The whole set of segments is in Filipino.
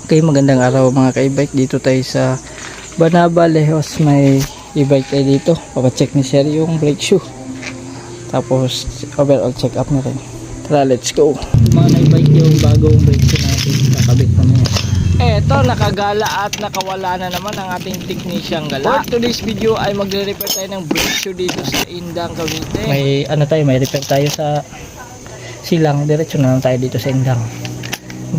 Okay, magandang araw mga ka-e-bike. Dito tayo sa Banaba, Lehos. May e-bike tayo dito. Papacheck ni sir yung brake shoe. Tapos overall check up na rin. Tara, let's go. Mga ka-e-bike, yung bagong brake shoe natin. Kakabit na niya. Eto, nakagala at nakawala na naman ang ating technician gala. For today's video ay magre-repair tayo ng brake shoe dito sa Indang, Cavite. May repair tayo sa Silang. Diretso na lang tayo dito sa Indang.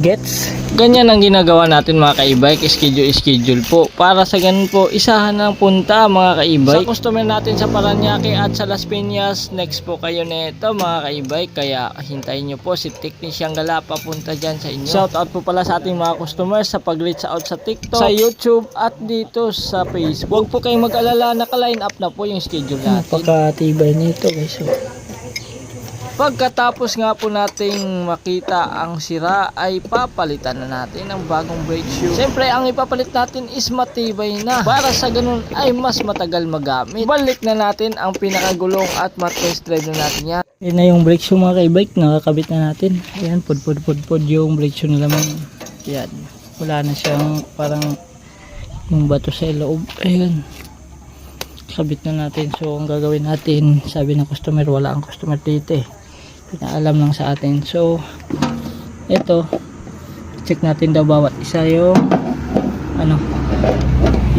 Gets? Ganyan ang ginagawa natin mga ka-e-bike, schedule po. Para sa ganun po, isahan ng punta mga ka-e-bike. Sa customer natin sa Paranaque at sa Las Piñas, next po kayo neto mga ka-e-bike. Kaya hintayin nyo po si Technician Gala papunta dyan sa inyo. Shout out po pala sa ating mga customers sa pag-reach out sa TikTok, sa YouTube at dito sa Facebook. Huwag po kayong mag-alala, naka-line up na po yung schedule natin. Napakatibay nito guys. Pagkatapos nga po nating makita ang sira ay papalitan na natin ang bagong brake shoe. Siyempre ang ipapalit natin is matibay na. Para sa ganun ay mas matagal magamit. Balik na natin ang pinakagulong at matest drive na natin yan. Yan na yung brake shoe mga ka-e-bike. Nakakabit na natin. Ayan, pod yung brake shoe na naman. Yan. Wala na siyang parang yung bato sa loob. Ayan. Kabit na natin. So ang gagawin natin, sabi ng customer, wala ang customer dito eh. Pinaalam lang sa atin. So ito, check natin daw bawat isa yung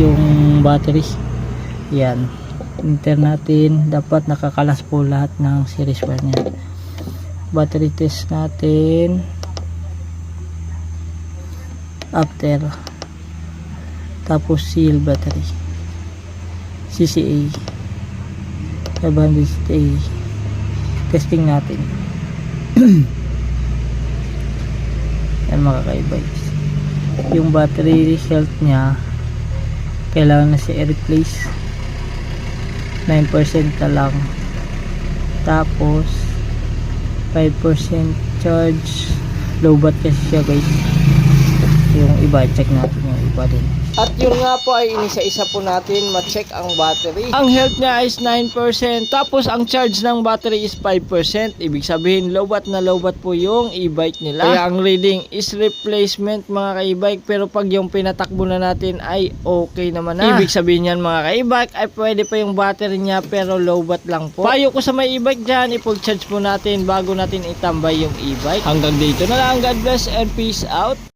yung battery. Yan, enter natin. Dapat nakakalas po lahat ng series wire niya. Battery test natin after, tapos seal battery CCA 500A testing natin. Yan mga ka-e-bike, yung battery health nya kailangan na siya i-replace. 9% na lang, tapos 5% charge. Lowbat kasi siya guys. Yung iba check natin yung iba din. At yun nga po ay inisa-isa po natin ma-check ang battery. Ang health niya is 9%, tapos ang charge ng battery is 5%. Ibig sabihin lowbat na lowbat po yung e-bike nila. Kaya ang reading is replacement mga ka-e-bike, pero pag yung pinatakbo na natin ay okay naman na. Ibig sabihin yan mga ka-e-bike ay pwede pa yung battery niya pero lowbat lang po. Payo ko sa may e-bike dyan, i-full charge po natin bago natin itambay yung e-bike. Hanggang dito na lang. God bless and peace out.